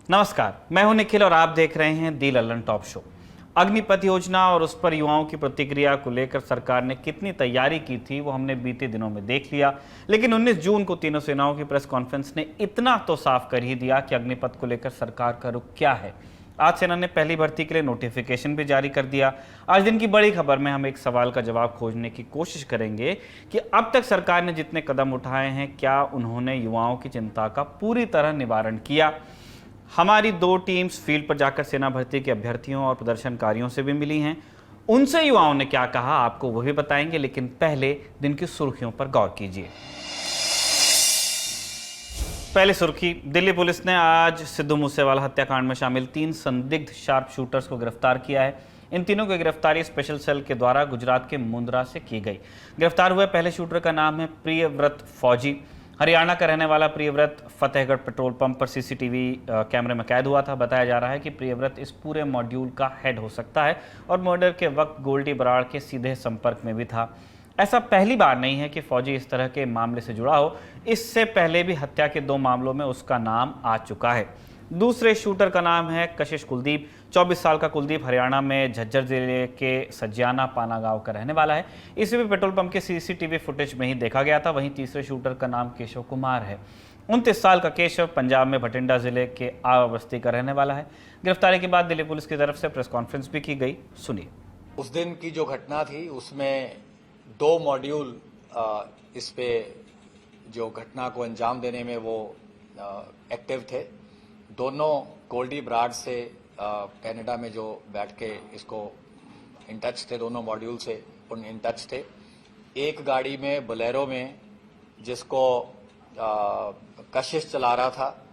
नमस्कार, मैं हूं निखिल और आप देख रहे हैं दी लल्लन टॉप शो। अग्निपथ योजना और उस पर युवाओं की प्रतिक्रिया को लेकर सरकार ने कितनी तैयारी की थी वो हमने बीते दिनों में देख लिया। लेकिन 19 जून को तीनों सेनाओं की प्रेस कॉन्फ्रेंस ने इतना तो साफ कर ही दिया कि अग्निपथ को लेकर सरकार का रुख क्या है। आज सेना ने पहली भर्ती के लिए नोटिफिकेशन भी जारी कर दिया। आज दिन की बड़ी खबर में हम एक सवाल का जवाब खोजने की कोशिश करेंगे कि अब तक सरकार ने जितने कदम उठाए हैं, क्या उन्होंने युवाओं की चिंता का पूरी तरह निवारण किया। हमारी दो टीम्स फील्ड पर जाकर सेना भर्ती के अभ्यर्थियों और प्रदर्शनकारियों से भी मिली हैं। उनसे युवाओं ने क्या कहा आपको वो भी बताएंगे, लेकिन पहले दिन की सुर्खियों पर गौर कीजिए। पहली सुर्खी, दिल्ली पुलिस ने आज सिद्धू मूसेवाला हत्याकांड में शामिल 3 संदिग्ध शार्प शूटर्स को गिरफ्तार किया है। इन तीनों की गिरफ्तारी स्पेशल सेल के द्वारा गुजरात के मुंद्रा से की गई। गिरफ्तार हुए पहले शूटर का नाम है प्रियव्रत फौजी। हरियाणा का रहने वाला प्रियव्रत फतेहगढ़ पेट्रोल पंप पर सीसीटीवी कैमरे में कैद हुआ था। बताया जा रहा है कि प्रियव्रत इस पूरे मॉड्यूल का हेड हो सकता है और मर्डर के वक्त गोल्डी बराड़ के सीधे संपर्क में भी था। ऐसा पहली बार नहीं है कि फौजी इस तरह के मामले से जुड़ा हो। इससे पहले भी हत्या के 2 मामलों में उसका नाम आ चुका है। दूसरे शूटर का नाम है कशिश कुलदीप। 24 साल का कुलदीप हरियाणा में झज्जर जिले के सज्जाना पाना गांव का रहने वाला है। इसे भी पेट्रोल पंप के सीसीटीवी फुटेज में ही देखा गया था। वहीं तीसरे शूटर का नाम केशव कुमार है। 29 साल का केशव पंजाब में भटिंडा जिले के आवा बस्ती का रहने वाला है। गिरफ्तारी के बाद दिल्ली पुलिस की तरफ से प्रेस कॉन्फ्रेंस भी की गई, सुनिए। उस दिन की जो घटना थी उसमें 2 मॉड्यूल इस पे जो घटना को अंजाम देने में वो एक्टिव थे। दोनों गोल्डी बराड़ से कनाडा में जो बैठ के इसको इन टच थे, दोनों मॉड्यूल से उन इन टच थे। एक गाड़ी में बोलेरो में जिसको कशिश चला रहा था,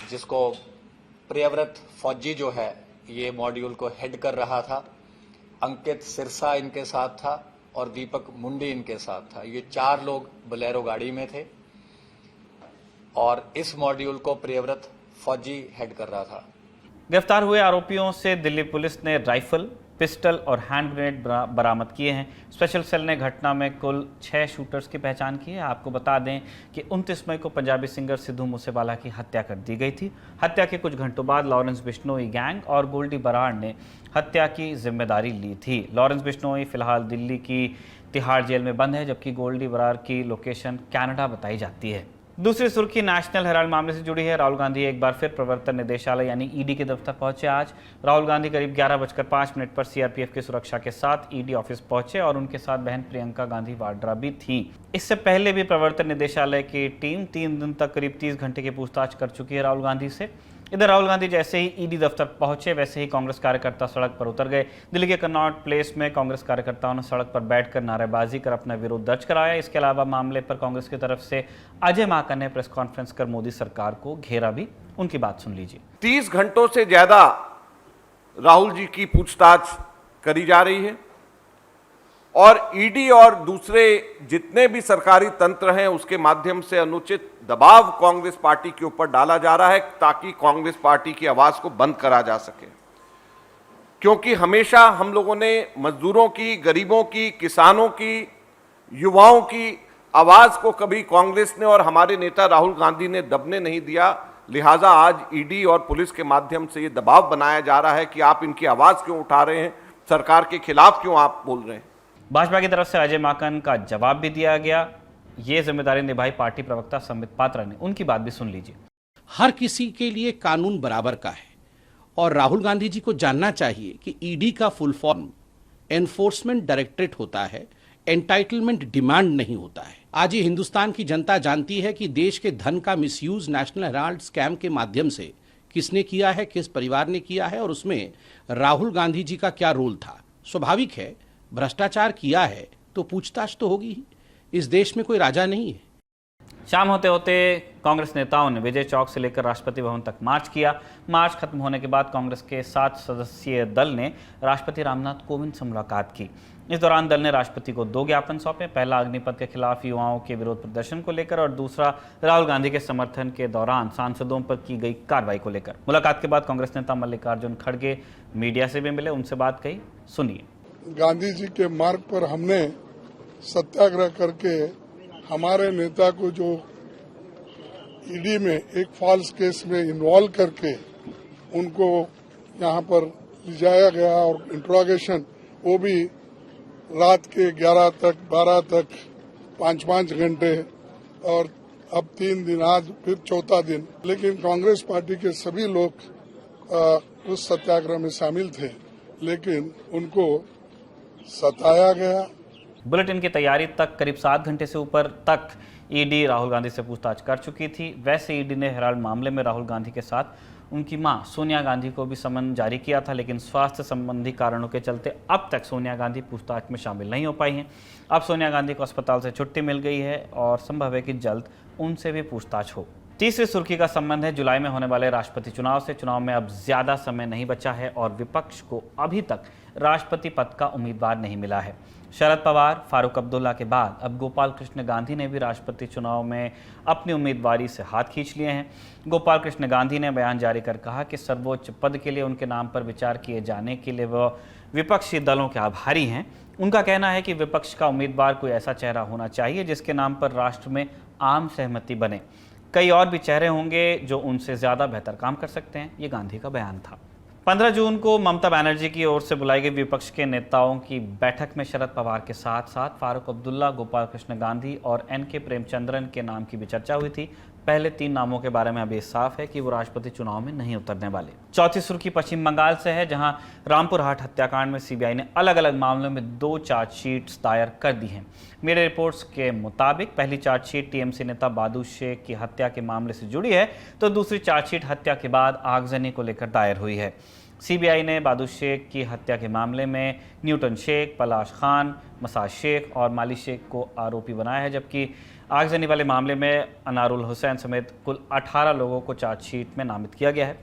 जिसको प्रियव्रत फौजी जो है ये मॉड्यूल को हेड कर रहा था। अंकित सिरसा इनके साथ था और दीपक मुंडी इनके साथ था। ये 4 लोग बोलेरो गाड़ी में थे और इस मॉड्यूल को प्रियव्रत फौजी हेड कर रहा था। गिरफ्तार हुए आरोपियों से दिल्ली पुलिस ने राइफल, पिस्टल और हैंड ग्रेनेड बरामद किए हैं। स्पेशल सेल ने घटना में कुल 6 शूटर्स की पहचान की है। आपको बता दें कि 29 मई को पंजाबी सिंगर सिद्धू मूसेवाला की हत्या कर दी गई थी। हत्या के कुछ घंटों बाद लॉरेंस बिश्नोई गैंग और गोल्डी बराड़ ने हत्या की जिम्मेदारी ली थी। लॉरेंस बिश्नोई फिलहाल दिल्ली की तिहाड़ जेल में बंद है, जबकि गोल्डी बराड़ की लोकेशन कनाडा बताई जाती है। दूसरी सुर्खी नेशनल हेराल्ड मामले से जुड़ी है। राहुल गांधी एक बार फिर प्रवर्तन निदेशालय यानी ईडी के दफ्तर पहुंचे। आज राहुल गांधी करीब 11:05 पर सीआरपीएफ की सुरक्षा के साथ ईडी ऑफिस पहुंचे और उनके साथ बहन प्रियंका गांधी वाड्रा भी थी। इससे पहले भी प्रवर्तन निदेशालय की टीम 3 दिन तक करीब 30 घंटे की पूछताछ कर चुकी है राहुल गांधी से। इधर राहुल गांधी जैसे ही ईडी दफ्तर पहुंचे वैसे ही कांग्रेस कार्यकर्ता सड़क पर उतर गए। दिल्ली के कनॉट प्लेस में कांग्रेस कार्यकर्ताओं ने सड़क पर बैठकर नारेबाजी कर अपना विरोध दर्ज कराया। इसके अलावा मामले पर कांग्रेस की तरफ से अजय माकन ने प्रेस कॉन्फ्रेंस कर मोदी सरकार को घेरा भी। उनकी बात सुन लीजिए। 30 घंटों से ज्यादा राहुल जी की पूछताछ करी जा रही है और ईडी और दूसरे जितने भी सरकारी तंत्र हैं उसके माध्यम से अनुचित दबाव कांग्रेस पार्टी के ऊपर डाला जा रहा है ताकि कांग्रेस पार्टी की आवाज को बंद करा जा सके। क्योंकि हमेशा हम लोगों ने मजदूरों की, गरीबों की, किसानों की, युवाओं की आवाज को कभी कांग्रेस ने और हमारे नेता राहुल गांधी ने दबने नहीं दिया। लिहाजा आज ईडी और पुलिस के माध्यम से ये दबाव बनाया जा रहा है कि आप इनकी आवाज क्यों उठा रहे हैं, सरकार के खिलाफ क्यों आप बोल रहे हैं। भाजपा की तरफ से अजय माकन का जवाब भी दिया गया। ये जिम्मेदारी निभाई पार्टी प्रवक्ता संबित पात्रा ने। उनकी बात भी सुन लीजिए। हर किसी के लिए कानून बराबर का है और राहुल गांधी जी को जानना चाहिए कि ईडी का फुल फॉर्म एनफोर्समेंट डायरेक्टरेट होता है, एंटाइटलमेंट डिमांड नहीं होता है। आज ही हिंदुस्तान की जनता जानती है कि देश के धन का मिसयूज नेशनल हेराल्ड स्कैम के माध्यम से किसने किया है, किस परिवार ने किया है और उसमें राहुल गांधी जी का क्या रोल था। स्वाभाविक है, भ्रष्टाचार किया है तो पूछताछ तो होगी ही। इस देश में कोई राजा नहीं है। शाम होते होते कांग्रेस नेताओं ने विजय चौक से लेकर राष्ट्रपति भवन तक मार्च किया। मार्च खत्म होने के बाद कांग्रेस के 7 सदस्यीय दल ने राष्ट्रपति रामनाथ कोविंद से मुलाकात की। इस दौरान दल ने राष्ट्रपति को 2 ज्ञापन सौंपे। पहला अग्निपथ के खिलाफ युवाओं के विरोध प्रदर्शन को लेकर और दूसरा राहुल गांधी के समर्थन के दौरान सांसदों पर की गई कार्रवाई को लेकर। मुलाकात के बाद कांग्रेस नेता मल्लिकार्जुन खड़गे मीडिया से भी मिले, उनसे बात कही, सुनिए। गांधी जी के मार्ग पर हमने सत्याग्रह करके हमारे नेता को जो ईडी में एक फॉल्स केस में इन्वॉल्व करके उनको यहाँ पर ले जाया गया और इंट्रोगेशन वो भी रात के 11 तक 12 तक 5-5 घंटे, और अब 3 दिन, आज फिर चौथा दिन। लेकिन कांग्रेस पार्टी के सभी लोग उस सत्याग्रह में शामिल थे, लेकिन उनको सताया गया। बुलेटिन की तैयारी तक करीब 7 घंटे से ऊपर तक ईडी राहुल गांधी से पूछताछ कर चुकी थी। वैसे ईडी ने हेराल्ड मामले में राहुल गांधी के साथ उनकी मां सोनिया गांधी को भी समन जारी किया था, लेकिन स्वास्थ्य संबंधी कारणों के चलते अब तक सोनिया गांधी पूछताछ में शामिल नहीं हो पाई हैं। अब सोनिया गांधी को अस्पताल से छुट्टी मिल गई है और संभव है कि जल्द उनसे भी पूछताछ हो। तीसरी सुर्खी का संबंध है जुलाई में होने वाले राष्ट्रपति चुनाव से। चुनाव में अब ज्यादा समय नहीं बचा है और विपक्ष को अभी तक राष्ट्रपति पद का उम्मीदवार नहीं मिला है। शरद पवार, फारूक अब्दुल्ला के बाद अब गोपाल कृष्ण गांधी ने भी राष्ट्रपति चुनाव में अपनी उम्मीदवारी से हाथ खींच लिए हैं। गोपाल कृष्ण गांधी ने बयान जारी कर कहा कि सर्वोच्च पद के लिए उनके नाम पर विचार किए जाने के लिए वह विपक्षी दलों के आभारी हैं। उनका कहना है कि विपक्ष का उम्मीदवार कोई ऐसा चेहरा होना चाहिए जिसके नाम पर राष्ट्र में आम सहमति बने। कई और भी चेहरे होंगे जो उनसे ज्यादा बेहतर काम कर सकते हैं, ये गांधी का बयान था। 15 जून को ममता बनर्जी की ओर से बुलाई गई विपक्ष के नेताओं की बैठक में शरद पवार के साथ साथ फारूक अब्दुल्ला, गोपाल कृष्ण गांधी और एन.के. प्रेमचंद्रन के नाम की भी चर्चा हुई थी। पहले 3 नामों के बारे में अभी साफ है कि वो राष्ट्रपति चुनाव में नहीं उतरने वाले। चौथी सुर्खी पश्चिम बंगाल से है, जहां रामपुर हाट हत्याकांड में सीबीआई ने अलग अलग मामलों में 2 चार्जशीट्स दायर कर दी हैं। मीडिया रिपोर्ट्स के मुताबिक पहली चार्जशीट टीएमसी नेता बादू शेख की हत्या के मामले से जुड़ी है, तो दूसरी चार्जशीट हत्या के बाद आगजनी को लेकर दायर हुई है। सीबीआई ने बादू शेख की हत्या के मामले में न्यूटन शेख, पलाश खान, मसाज शेख और माली शेख को आरोपी बनाया है, जबकि आगजनी वाले मामले में अनारुल हुसैन समेत कुल 18 लोगों को चार्जशीट में नामित किया गया है।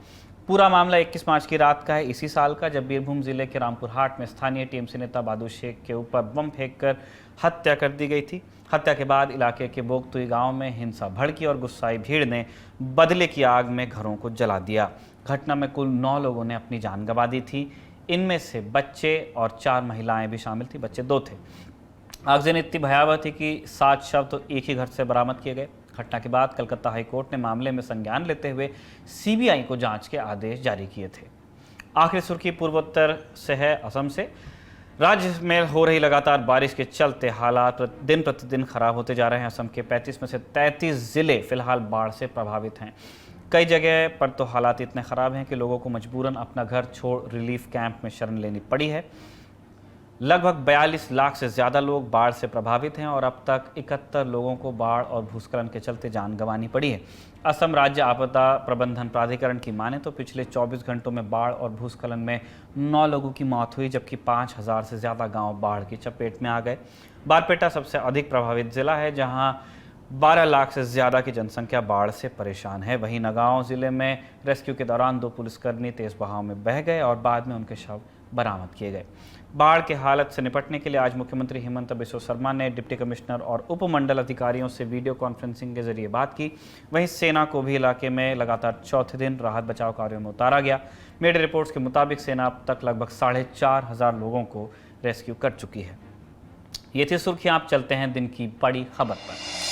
पूरा मामला 21 मार्च की रात का है, इसी साल का, जब बीरभूम जिले के रामपुर हाट में स्थानीय टीएमसी नेता बादू शेख के ऊपर बम फेंककर हत्या कर दी गई थी। हत्या के बाद इलाके के बोगतुई गांव में हिंसा भड़की और गुस्साई भीड़ ने बदले की आग में घरों को जला दिया। घटना में कुल 9 लोगों ने अपनी जान गंवा दी थी। इनमें से बच्चे और 4 महिलाएं भी शामिल थी, बच्चे 2 थे। आगजनी इतनी भयावह थी कि 7 शव तो एक ही घर से बरामद किए गए। घटना के बाद कलकत्ता हाईकोर्ट ने मामले में संज्ञान लेते हुए सीबीआई को जांच के आदेश जारी किए थे। आखिरी सुर्खी पूर्वोत्तर से है, असम से। राज्य में हो रही लगातार बारिश के चलते हालात दिन प्रतिदिन खराब होते जा रहे हैं। असम के 35 में से 33 जिले फिलहाल बाढ़ से प्रभावित हैं। कई जगह पर तो हालात इतने ख़राब हैं कि लोगों को मजबूरन अपना घर छोड़ रिलीफ कैंप में शरण लेनी पड़ी है। लगभग 42 लाख से ज़्यादा लोग बाढ़ से प्रभावित हैं और अब तक 71 लोगों को बाढ़ और भूस्खलन के चलते जान गंवानी पड़ी है। असम राज्य आपदा प्रबंधन प्राधिकरण की माने तो पिछले 24 घंटों में बाढ़ और भूस्खलन में 9 लोगों की मौत हुई, जबकि 5000 से ज़्यादा गांव बाढ़ की चपेट में आ गए। बारपेटा सबसे अधिक प्रभावित जिला है, जहां 12 लाख से ज़्यादा की जनसंख्या बाढ़ से परेशान है। वहीं नगांव जिले में रेस्क्यू के दौरान 2 पुलिसकर्मी तेज बहाव में बह गए और बाद में उनके शव बरामद किए गए। बाढ़ के हालत से निपटने के लिए आज मुख्यमंत्री हेमंत बिस्वा शर्मा ने डिप्टी कमिश्नर और उपमंडल अधिकारियों से वीडियो कॉन्फ्रेंसिंग के जरिए बात की। वहीं सेना को भी इलाके में लगातार चौथे दिन राहत बचाव कार्यों में उतारा गया। मीडिया रिपोर्ट्स के मुताबिक सेना अब तक लगभग 4500 लोगों को रेस्क्यू कर चुकी है। ये थी सुर्खियां। आप चलते हैं दिन की बड़ी खबर पर।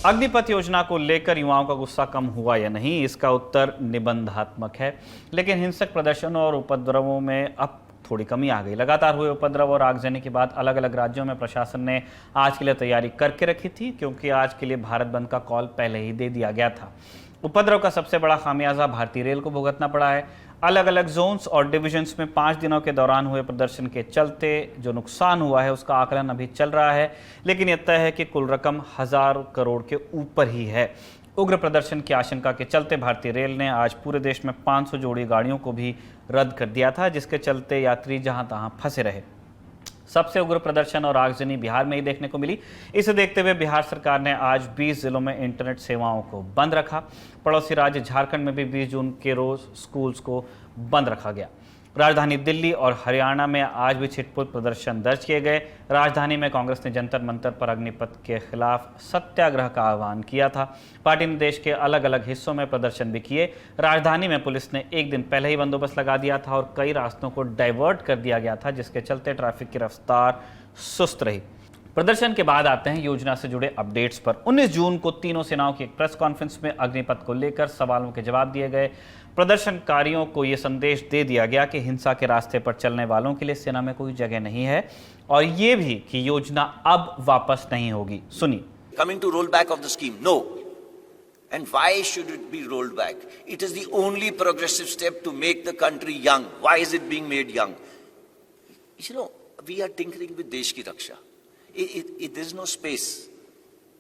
अग्निपथ योजना को लेकर युवाओं का गुस्सा कम हुआ या नहीं, इसका उत्तर निबंधात्मक है, लेकिन हिंसक प्रदर्शनों और उपद्रवों में अब थोड़ी कमी आ गई। लगातार हुए उपद्रव और आगजनी के बाद अलग अलग राज्यों में प्रशासन ने आज के लिए तैयारी करके रखी थी, क्योंकि आज के लिए भारत बंद का कॉल पहले ही दे दिया गया था। उपद्रव का सबसे बड़ा खामियाजा भारतीय रेल को भुगतना पड़ा है। अलग अलग जोन्स और डिविजन्स में 5 दिनों के दौरान हुए प्रदर्शन के चलते जो नुकसान हुआ है उसका आकलन अभी चल रहा है, लेकिन यह तय है कि कुल रकम 1000 करोड़ के ऊपर ही है। उग्र प्रदर्शन की आशंका के चलते भारतीय रेल ने आज पूरे देश में 500 जोड़ी गाड़ियों को भी रद्द कर दिया था, जिसके चलते यात्री जहां तहां फंसे रहे। सबसे उग्र प्रदर्शन और आगजनी बिहार में ही देखने को मिली। इसे देखते हुए बिहार सरकार ने आज 20 जिलों में इंटरनेट सेवाओं को बंद रखा। पड़ोसी राज्य झारखंड में भी 20 जून के रोज स्कूल्स को बंद रखा गया। राजधानी दिल्ली और हरियाणा में आज भी छिटपुट प्रदर्शन दर्ज किए गए। राजधानी में कांग्रेस ने जंतर मंतर पर अग्निपथ के खिलाफ सत्याग्रह का आह्वान किया था। पार्टी ने देश के अलग अलग हिस्सों में प्रदर्शन भी किए। राजधानी में पुलिस ने एक दिन पहले ही बंदोबस्त लगा दिया था और कई रास्तों को डाइवर्ट कर दिया गया था, जिसके चलते ट्रैफिक की रफ्तार सुस्त रही। प्रदर्शन के बाद आते हैं योजना से जुड़े अपडेट्स पर। 19 जून को तीनों सेनाओं की एक प्रेस कॉन्फ्रेंस में अग्निपथ को लेकर सवालों के जवाब दिए गए। प्रदर्शनकारियों को यह संदेश दे दिया गया कि हिंसा के रास्ते पर चलने वालों के लिए सेना में कोई जगह नहीं है और यह भी कि योजना अब वापस नहीं होगी। सुनिए। Coming to rollback of the scheme, no. And why should it be rolled back? It is the only progressive step to make the country young. Why is it being made young? You know, we are tinkering with देश की रक्षा. There is no space.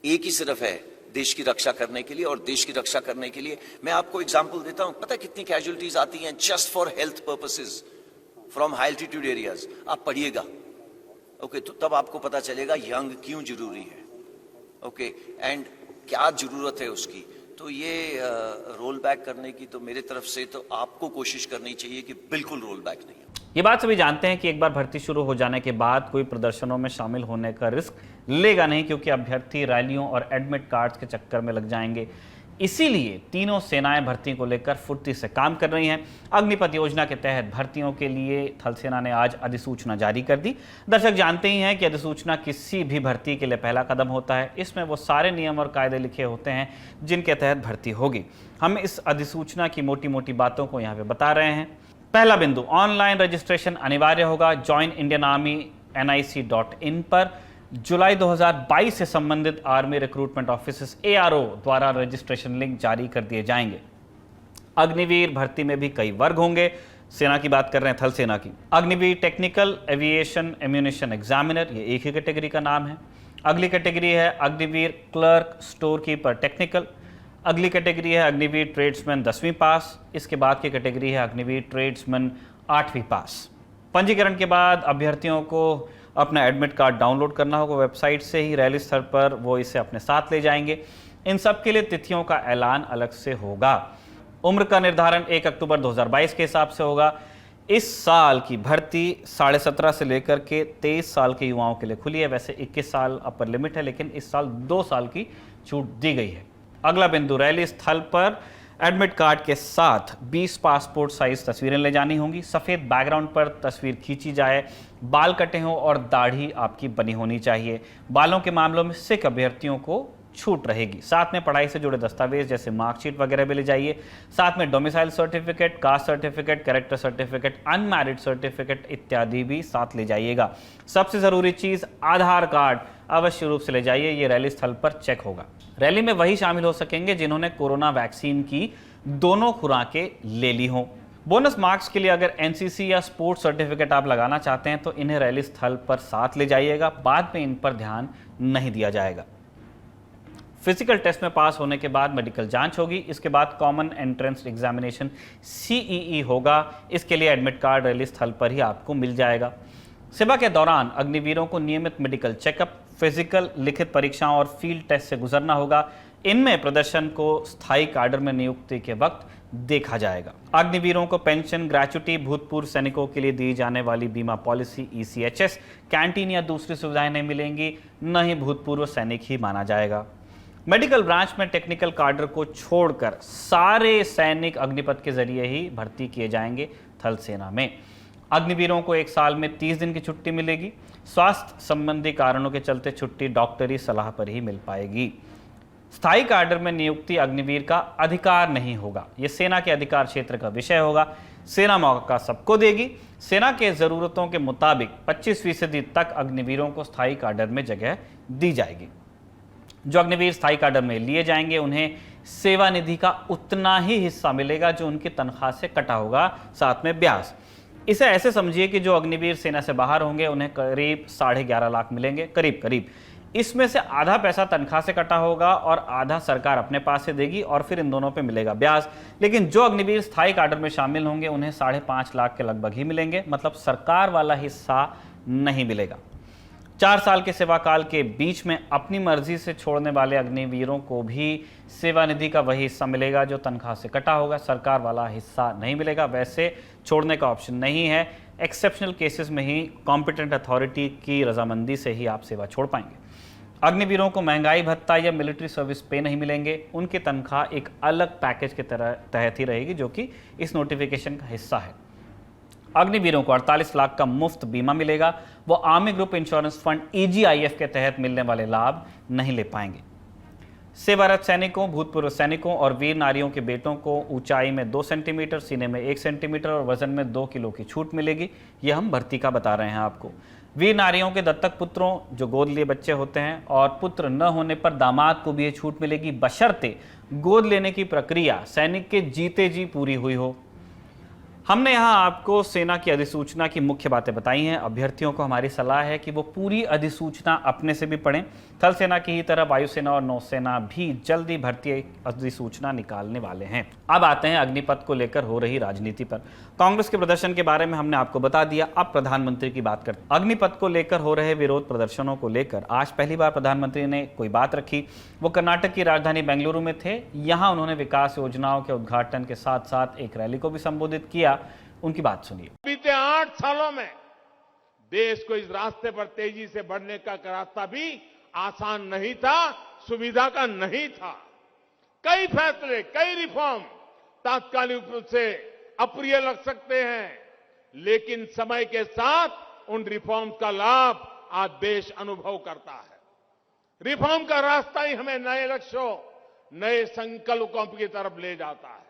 एक ही सिर्फ है देश की रक्षा करने के लिए, और देश की रक्षा करने के लिए मैं आपको एग्जांपल देता हूं। पता है कितनी कैजुअलिटीज आती हैं just for health purposes from high altitude areas? आप पढ़िएगा, ओके, तो तब आपको पता चलेगा यंग क्यों जरूरी है, ओके, एंड क्या जरूरत है उसकी। तो ये रोल बैक करने की तो मेरे तरफ से तो आपको कोशिश करनी चाहिए कि बिल्कुल रोल बैक नहीं है। ये बात सभी जानते हैं कि एक बार भर्ती शुरू हो जाने के बाद कोई प्रदर्शनों में शामिल होने का रिस्क लेगा नहीं, क्योंकि अभ्यर्थी रैलियों और एडमिट कार्ड्स के चक्कर में लग जाएंगे। इसीलिए तीनों सेनाएं भर्ती को लेकर फुर्ती से काम कर रही हैं। अग्निपथ योजना के तहत भर्तियों के लिए थल सेना ने आज अधिसूचना जारी कर दी। दर्शक जानते ही हैं कि अधिसूचना किसी भी भर्ती के लिए पहला कदम होता है। इसमें वो सारे नियम और कायदे लिखे होते हैं जिनके तहत भर्ती होगी। हम इस अधिसूचना की मोटी मोटी बातों को यहाँ पे बता रहे हैं। पहला बिंदु, ऑनलाइन रजिस्ट्रेशन अनिवार्य होगा। ज्वाइन इंडियन आर्मी nic.in पर जुलाई 2022 से संबंधित आर्मी रिक्रूटमेंट ऑफिसर्स ARO द्वारा रजिस्ट्रेशन लिंक जारी कर दिए जाएंगे। अग्निवीर भर्ती में भी कई वर्ग होंगे। सेना की बात कर रहे हैं, थल सेना की। Agniveer technical aviation ammunition examiner, ये एक ही कैटेगरी का नाम है। अगली कैटेगरी है Agniveer clerk store keeper technical. अगली कैटेगरी है अग्निवीर ट्रेड्समैन 10वीं पास। इसके बाद की कैटेगरी है अग्निवीर ट्रेड्समैन 8वीं पास। पंजीकरण के बाद अभ्यर्थियों को अपना एडमिट कार्ड डाउनलोड करना होगा वेबसाइट से ही। रैली स्थल पर वो इसे अपने साथ ले जाएंगे। इन सब के लिए तिथियों का ऐलान अलग से होगा। उम्र का निर्धारण 1 अक्टूबर 2022 के हिसाब से होगा। इस साल की भर्ती 17.5 से लेकर के 23 साल के युवाओं के लिए खुली है। वैसे 21 साल अपर लिमिट है, लेकिन इस साल 2 साल की छूट दी गई है। अगला बिंदु, रैली स्थल पर एडमिट कार्ड के साथ 20 पासपोर्ट साइज तस्वीरें ले जानी होंगी। सफ़ेद बैकग्राउंड पर तस्वीर खींची जाए। बाल कटे हों और दाढ़ी आपकी बनी होनी चाहिए। बालों के मामलों में सिख अभ्यर्थियों को छूट रहेगी। साथ में पढ़ाई से जुड़े दस्तावेज जैसे मार्कशीट वगैरह भी ले जाइए। साथ में domicile certificate, caste certificate, character certificate, unmarried certificate इत्यादि भी साथ ले जाइएगा। सबसे ज़रूरी चीज़ आधार कार्ड अवश्य रूप से ले जाइए। ये रैली स्थल पर चेक होगा। रैली में वही शामिल हो सकेंगे जिन्होंने कोरोना वैक्सीन की दोनों खुराकें ले ली हों। बोनस मार्क्स के लिए अगर एनसीसी या स्पोर्ट्स सर्टिफिकेट आप लगाना चाहते हैं तो इन्हें रैली स्थल पर साथ ले जाइएगा। बाद में इन पर ध्यान नहीं दिया जाएगा। फिजिकल टेस्ट में पास होने के बाद मेडिकल जांच होगी। इसके बाद कॉमन एंट्रेंस एग्जामिनेशन CEE होगा। इसके लिए एडमिट कार्ड रैली स्थल पर ही आपको मिल जाएगा। सेवा के दौरान अग्निवीरों को नियमित मेडिकल चेकअप, फिजिकल, लिखित परीक्षाओं और फील्ड टेस्ट से गुजरना होगा। इनमें प्रदर्शन को स्थायी काडर में नियुक्ति के वक्त देखा जाएगा। अग्निवीरों को पेंशन, ग्रेच्युटी, भूतपूर्व सैनिकों के लिए दी जाने वाली बीमा पॉलिसी ECHS, कैंटीन या दूसरी सुविधाएं नहीं मिलेंगी। न ही भूतपूर्व सैनिक ही माना जाएगा। मेडिकल ब्रांच में टेक्निकल काडर को छोड़कर सारे सैनिक अग्निपथ के जरिए ही भर्ती किए जाएंगे। थल सेना में अग्निवीरों को 1 साल में 30 दिन की छुट्टी मिलेगी। स्वास्थ्य संबंधी कारणों के चलते छुट्टी डॉक्टरी सलाह पर ही मिल पाएगी। स्थायी काडर में नियुक्ति अग्निवीर का अधिकार नहीं होगा। यह सेना के अधिकार क्षेत्र का विषय होगा। सेना मौका सबको देगी। सेना के जरूरतों के मुताबिक 25% तक अग्निवीरों को स्थायी काडर में जगह दी जाएगी। जो अग्निवीर स्थायी काडर में लिए जाएंगे उन्हें सेवा निधि का उतना ही हिस्सा मिलेगा जो उनकी तनख्वाह से कटा होगा, साथ में ब्याज। इसे ऐसे समझिए कि जो अग्निवीर सेना से बाहर होंगे उन्हें करीब 11.5 लाख मिलेंगे, करीब। इसमें से आधा पैसा तनख्वाह से कटा होगा और आधा सरकार अपने पास से देगी और फिर इन दोनों पे मिलेगा ब्याज। लेकिन जो अग्निवीर स्थायी काडर में शामिल होंगे उन्हें 5.5 लाख के लगभग ही मिलेंगे, मतलब सरकार वाला हिस्सा नहीं मिलेगा। 4 साल के सेवा काल के बीच में अपनी मर्जी से छोड़ने वाले अग्निवीरों को भी सेवा निधि का वही हिस्सा मिलेगा जो तनख्वाह से कटा होगा, सरकार वाला हिस्सा नहीं मिलेगा। वैसे छोड़ने का ऑप्शन नहीं है। एक्सेप्शनल केसेस में ही कॉम्पिटेंट अथॉरिटी की रजामंदी से ही आप सेवा छोड़ पाएंगे। अग्निवीरों को महंगाई भत्ता या मिलिट्री सर्विस पे नहीं मिलेंगे। उनकी तनख्वाह एक अलग पैकेज के तहत ही रहेगी जो कि इस नोटिफिकेशन का हिस्सा है। अग्निवीरों को 48 लाख का मुफ्त बीमा मिलेगा। वो army group insurance fund AGIF के तहत मिलने वाले लाभ नहीं ले पाएंगे। सेवारत सैनिकों, भूतपूर्व सैनिकों और वीर नारियों के बेटों को ऊंचाई में 2 सेंटीमीटर, सीने में 1 सेंटीमीटर और वजन में 2 किलो की छूट मिलेगी। यह हम भर्ती का बता रहे हैं आपको। वीर नारियों के दत्तक पुत्रों, जो गोद लिए बच्चे होते हैं, और पुत्र न होने पर दामाद को भी ये छूट मिलेगी, बशर्ते गोद लेने की प्रक्रिया सैनिक के जीते जी पूरी हुई हो। हमने यहाँ आपको सेना की अधिसूचना की मुख्य बातें बताई हैं। अभ्यर्थियों को हमारी सलाह है कि वो पूरी अधिसूचना अपने से भी पढ़ें। थल सेना की ही तरह वायुसेना और नौसेना भी जल्दी भर्ती अधिसूचना निकालने वाले हैं। अब आते हैं अग्निपथ को लेकर हो रही राजनीति पर। कांग्रेस के प्रदर्शन के बारे में हमने आपको बता दिया। अब प्रधानमंत्री की बात करते हैं। अग्निपथ को लेकर हो रहे विरोध प्रदर्शनों को लेकर आज पहली बार प्रधानमंत्री ने कोई बात रखी। वो कर्नाटक की राजधानी बेंगलुरु में थे। यहाँ उन्होंने विकास योजनाओं के उद्घाटन के साथ साथ एक रैली को भी संबोधित किया। उनकी बात सुनिए। बीते 8 सालों में देश को इस रास्ते पर तेजी से बढ़ने का रास्ता भी आसान नहीं था, सुविधा का नहीं था। कई फैसले, कई रिफॉर्म तात्कालिक रूप से अप्रिय लग सकते हैं, लेकिन समय के साथ उन रिफॉर्म का लाभ आज देश अनुभव करता है। रिफॉर्म का रास्ता ही हमें नए लक्ष्यों, नए संकल्पों की तरफ ले जाता है।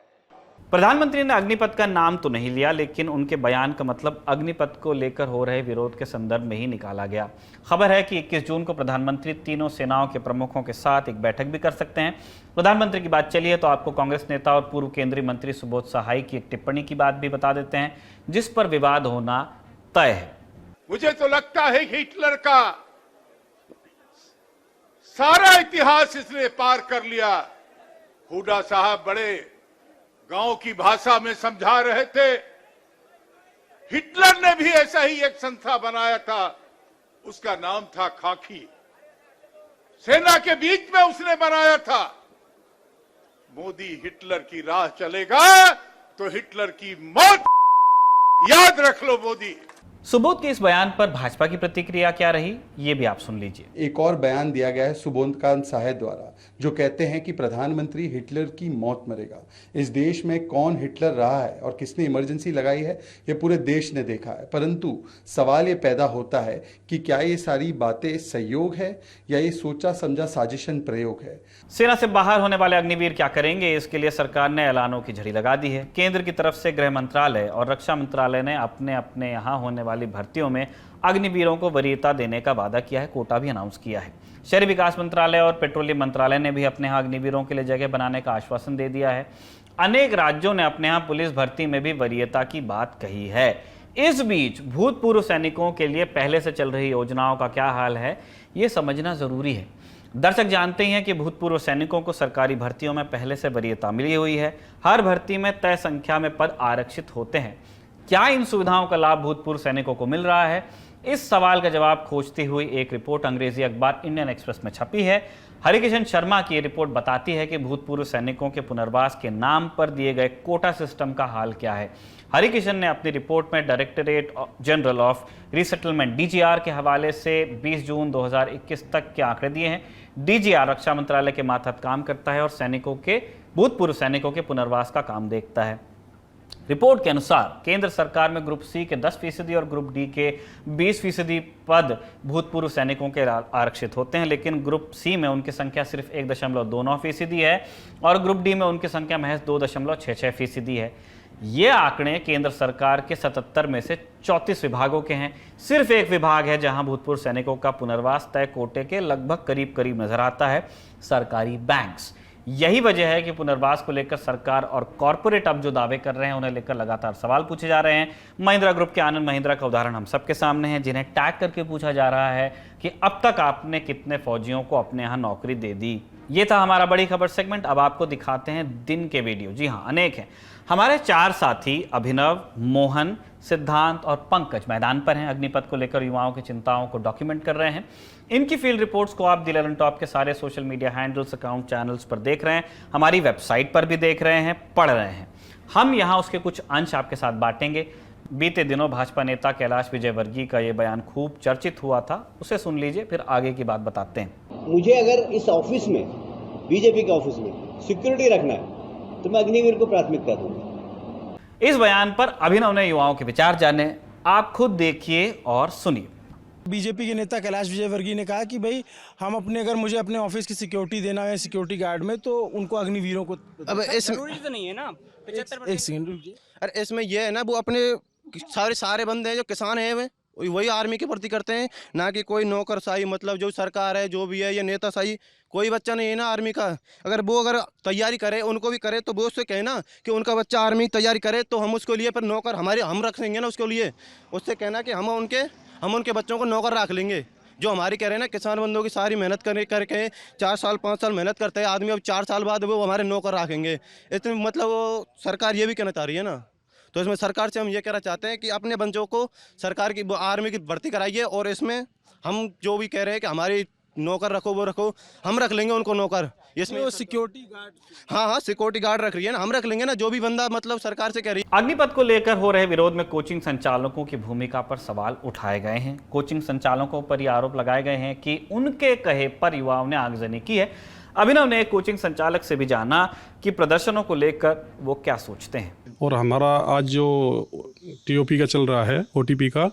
प्रधानमंत्री ने अग्निपथ का नाम तो नहीं लिया, लेकिन उनके बयान का मतलब अग्निपथ को लेकर हो रहे विरोध के संदर्भ में ही निकाला गया। खबर है कि 21 जून को प्रधानमंत्री तीनों सेनाओं के प्रमुखों के साथ एक बैठक भी कर सकते हैं। प्रधानमंत्री की बात चली है तो आपको कांग्रेस नेता और पूर्व केंद्रीय मंत्री सुबोध सहाय की एक टिप्पणी की बात भी बता देते हैं, जिस पर विवाद होना तय है। मुझे तो लगता है कि हिटलर का सारा इतिहास इसने पार कर लिया। हुडा साहब बड़े गांव की भाषा में समझा रहे थे। हिटलर ने भी ऐसा ही एक संस्था बनाया था, उसका नाम था खाकी। सेना के बीच में उसने बनाया था। मोदी हिटलर की राह चलेगा तो हिटलर की मौत याद रख लो मोदी। सुबोध के इस बयान पर भाजपा की प्रतिक्रिया क्या रही, ये भी आप सुन लीजिए। एक और बयान दिया गया है सुबोधकांत सहाय द्वारा, जो कहते हैं कि प्रधानमंत्री हिटलर की मौत मरेगा। इस देश में कौन हिटलर रहा है और किसने इमरजेंसी लगाई है, ये पूरे देश ने देखा है। परंतु सवाल ये पैदा होता है कि क्या ये सारी बातें सहयोग है या ये सोचा समझा साजिशन प्रयोग है। सेना से बाहर होने वाले अग्निवीर क्या करेंगे, इसके लिए सरकार ने ऐलानों की झड़ी लगा दी है। केंद्र की तरफ से गृह मंत्रालय और रक्षा मंत्रालय ने अपने अपने यहाँ होने वाली भर्तियों में अग्निवीरों को वरीयता देने का वादा किया है। कोटा भी अनाउंस किया है। शहरी विकास मंत्रालय और पेट्रोलियम मंत्रालय ने भी अपने यहाँ अग्निवीरों के लिए जगह बनाने का आश्वासन दे दिया है। अनेक राज्यों ने अपने यहाँ पुलिस भर्ती में भी वरीयता की बात कही है। इस बीच भूतपूर्व सैनिकों के लिए पहले से चल रही योजनाओं का क्या हाल है, ये समझना जरूरी है। दर्शक जानते ही हैं कि भूतपूर्व सैनिकों को सरकारी भर्तियों में पहले से वरीयता मिली हुई है। हर भर्ती में तय संख्या में पद आरक्षित होते हैं। क्या इन सुविधाओं का लाभ भूतपूर्व सैनिकों को मिल रहा है? इस सवाल का जवाब खोजती हुई एक रिपोर्ट अंग्रेजी अखबार इंडियन एक्सप्रेस में छपी है। हरिकिशन शर्मा की रिपोर्ट बताती है कि भूतपूर्व सैनिकों के पुनर्वास के नाम पर दिए गए कोटा सिस्टम का हाल क्या है। हरिकिशन ने अपनी रिपोर्ट में directorate general of resettlement DGR के हवाले से 20 जून 2021 तक के आंकड़े दिए हैं। DGR रक्षा मंत्रालय के मातहत काम करता है और भूतपूर्व सैनिकों के पुनर्वास का काम देखता है। रिपोर्ट के अनुसार केंद्र सरकार में ग्रुप C के 10% और ग्रुप D के 20% पद भूतपूर्व सैनिकों के आरक्षित होते हैं, लेकिन ग्रुप C में उनकी संख्या सिर्फ 1.29% है और ग्रुप D में उनकी संख्या महज 2.66% है। ये आंकड़े केंद्र सरकार के 77 में से 34 विभागों के हैं। सिर्फ एक विभाग है जहां भूतपूर्व सैनिकों का पुनर्वास तय कोटे के लगभग करीब नजर आता है, सरकारी बैंक्स। यही वजह है कि पुनर्वास को लेकर सरकार और कॉरपोरेट अब जो दावे कर रहे हैं उन्हें लेकर लगातार सवाल पूछे जा रहे हैं। महिंद्रा ग्रुप के आनंद महिंद्रा का उदाहरण हम सबके सामने है, जिन्हें टैग करके पूछा जा रहा है कि अब तक आपने कितने फौजियों को अपने यहाँ नौकरी दे दी। ये था हमारा बड़ी खबर सेगमेंट। अब आपको दिखाते हैं दिन के वीडियो। जी हाँ, अनेक हैं। हमारे 4 साथी अभिनव, मोहन, सिद्धांत और पंकज मैदान पर हैं। अग्निपथ को लेकर युवाओं की चिंताओं को डॉक्यूमेंट कर रहे हैं। इनकी फील्ड रिपोर्ट्स को आप दिल टॉप के सारे social media handles, account, channels पर देख रहे हैं, हमारी वेबसाइट पर भी देख रहे हैं, पढ़ रहे हैं। हम यहाँ उसके कुछ अंश आपके साथ बांटेंगे। बीते दिनों भाजपा नेता कैलाश विजयवर्गीय का ये बयान खूब चर्चित हुआ था, उसे सुन लीजिए, फिर आगे की बात बताते हैं। मुझे अगर इस ऑफिस में, बीजेपी के ऑफिस में सिक्योरिटी रखना है तो मैं अग्निवीर को प्राथमिकता दूंगा। इस बयान पर अभिनव ने युवाओं के विचार जाने, आप खुद देखिए और सुनिए। बीजेपी के नेता कैलाश विजयवर्गीय ने कहा कि भाई हम अगर मुझे अपने ऑफिस की सिक्योरिटी देना है सिक्योरिटी गार्ड में, तो उनको अग्निवीरों को अब इस जरूरी तो नहीं है ना। 75% एक सेकंड रुकिए। अरे इसमें ये है ना, वो अपने सारे बंदे हैं जो किसान हैं वही आर्मी की भर्ती करते हैं, ना कि कोई नौकरशाही, मतलब जो सरकार है जो भी है ये नेताशाही। कोई बच्चा नहीं है ना आर्मी का। अगर तैयारी करे, उनको भी करे, तो वो उससे कहे ना कि उनका बच्चा आर्मी की तैयारी करे, तो हम उसके लिए पर नौकर हम रख लेंगे ना उसके लिए। उससे कहना कि हम उनके बच्चों को नौकर रख लेंगे। जो हमारी कह रहे हैं ना, किसान बंधुओं की सारी मेहनत करके 4 साल 5 साल मेहनत करते हैं आदमी, अब 4 साल बाद वो हमारे नौकर रखेंगे। इसमें मतलब वो सरकार ये भी कहना चाह रही है ना। तो इसमें सरकार से हम ये कहना चाहते हैं कि अपने बच्चों को सरकार की आर्मी की भर्ती कराइए, और इसमें हम जो भी कह रहे हैं कि हमारी नौकर रखो, वो रखो, हम रख लेंगे उनको नौकर। इसमें वो सिक्योरिटी गार्ड, हाँ सिक्योरिटी गार्ड रख रही है ना, हम रख लेंगे ना, जो भी बंदा मतलब सरकार से कह रही है। अग्निपथ को लेकर हो रहे विरोध में कोचिंग संचालकों की भूमिका पर सवाल उठाए गए हैं। कोचिंग संचालकों पर यह आरोप लगाए गए हैं कि उनके कहे पर युवाओं ने आगजनी की है। अभिनव ने कोचिंग संचालक से भी जाना कि प्रदर्शनों को लेकर वो क्या सोचते हैं। और हमारा आज जो टीओपी का चल रहा है, ओटीपी का,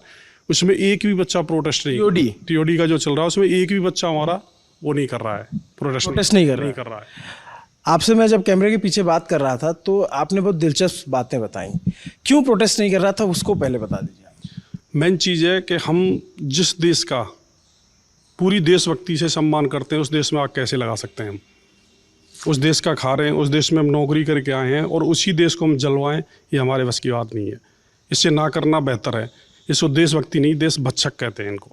उसमें एक भी बच्चा प्रोटेस्ट नहीं, टीओडी का जो चल रहा है उसमें एक भी बच्चा हमारा वो नहीं कर रहा है, प्रोटेस्ट नहीं कर रहा है। आपसे मैं जब कैमरे के पीछे बात कर रहा था तो आपने बहुत दिलचस्प बातें बताई। क्यों प्रोटेस्ट नहीं कर रहा था, उसको पहले बता दीजिए। मेन चीज़ है कि हम जिस देश का पूरी देशभक्ति से सम्मान करते हैं, उस देश में आग कैसे लगा सकते हैं। हम उस देश का खा रहे हैं, उस देश में हम नौकरी करके आए हैं, और उसी देश को हम जलवाएं, ये हमारे बस की बात नहीं है। इससे ना करना बेहतर है। इसको देशभक्ति नहीं, देशभक्षक कहते हैं इनको।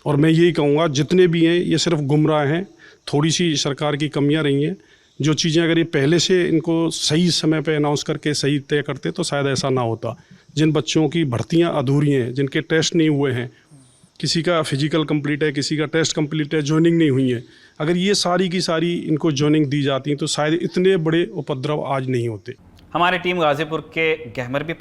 और मैं यही कहूँगा, जितने भी हैं ये सिर्फ गुमराह हैं। थोड़ी सी सरकार की कमियां रही हैं। जो चीज़ें अगर ये पहले से इनको सही समय पे अनाउंस करके सही तय करते तो शायद ऐसा ना होता। जिन बच्चों की भर्तियां अधूरी हैं, जिनके टेस्ट नहीं हुए हैं, किसी का फिजिकल कंप्लीट है, किसी का टेस्ट कंप्लीट है, ज्वाइनिंग नहीं हुई है, अगर ये सारी की सारी इनको ज्वाइनिंग दी जाती तो शायद इतने बड़े उपद्रव आज नहीं होते। हमारी टीम गाजीपुर के गहमर भी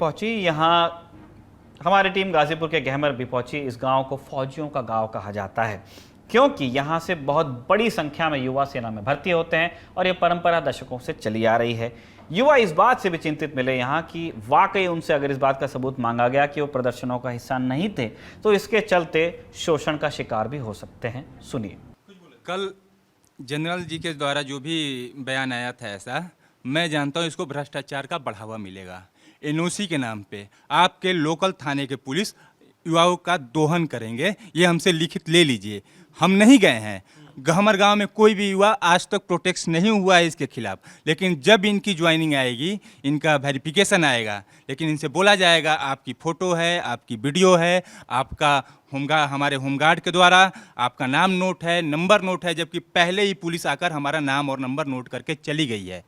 पहुंची। इस गांव को फौजियों का गांव कहा जाता है, क्योंकि यहाँ से बहुत बड़ी संख्या में युवा सेना में भर्ती होते हैं और ये परंपरा दशकों से चली आ रही है। युवा इस बात से भी चिंतित मिले यहाँ कि वाकई उनसे अगर इस बात का सबूत मांगा गया कि वो प्रदर्शनों का हिस्सा नहीं थे, तो इसके चलते शोषण का शिकार भी हो सकते हैं। सुनिए। कल जनरल जी के द्वारा जो भी बयान आया था, ऐसा मैं जानता हूँ इसको भ्रष्टाचार का बढ़ावा मिलेगा। एनओसी के नाम पे आपके लोकल थाने के पुलिस युवाओं का दोहन करेंगे, ये हमसे लिखित ले लीजिए। हम नहीं गए हैं, गहमर गांव में कोई भी युवा आज तक प्रोटेस्ट नहीं हुआ है इसके खिलाफ, लेकिन जब इनकी ज्वाइनिंग आएगी, इनका वेरिफिकेशन आएगा, लेकिन इनसे बोला जाएगा आपकी फ़ोटो है, आपकी वीडियो है, आपका हमारे होमगार्ड के द्वारा आपका नाम नोट है, नंबर नोट है, जबकि पहले ही पुलिस आकर हमारा नाम और नंबर नोट करके चली गई है।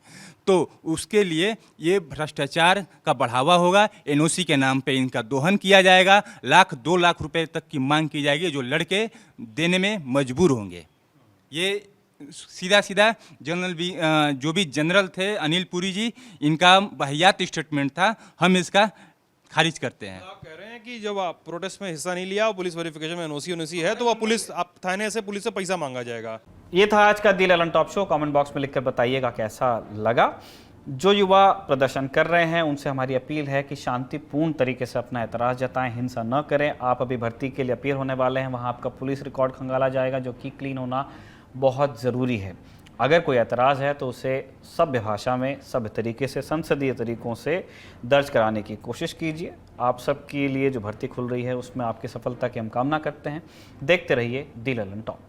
तो उसके लिए ये भ्रष्टाचार का बढ़ावा होगा। एनओसी के नाम पे इनका दोहन किया जाएगा, 1-2 लाख रुपए तक की मांग की जाएगी, जो लड़के देने में मजबूर होंगे। ये सीधा जनरल भी जो भी जनरल थे अनिल पुरी जी, इनका वाहियात स्टेटमेंट था, हम इसका खारिज करते हैं। आप कह रहे हैं कि जब आप प्रोटेस्ट में हिस्सा नहीं लिया, पुलिस वेरिफिकेशन में एनओसी है, तो वह पुलिस आप थाने से पुलिस से पैसा मांगा जाएगा। ये था आज का the Lallantop show. Comment box में लिखकर बताइएगा कैसा लगा। जो युवा प्रदर्शन कर रहे हैं उनसे हमारी अपील है कि शांतिपूर्ण तरीके से अपना एतराज़ जताएं, हिंसा न करें। आप अभी भर्ती के लिए अपीयर होने वाले हैं, वहाँ आपका पुलिस रिकॉर्ड खंगाला जाएगा, जो कि क्लीन होना बहुत ज़रूरी है। अगर कोई एतराज़ है तो उसे सभ्य भाषा में, सभ्य तरीके से, संसदीय तरीकों से दर्ज कराने की कोशिश कीजिए। आप सबके लिए जो भर्ती खुल रही है उसमें आपकी सफलता की हम कामना करते हैं। देखते रहिए दी ललन टॉप।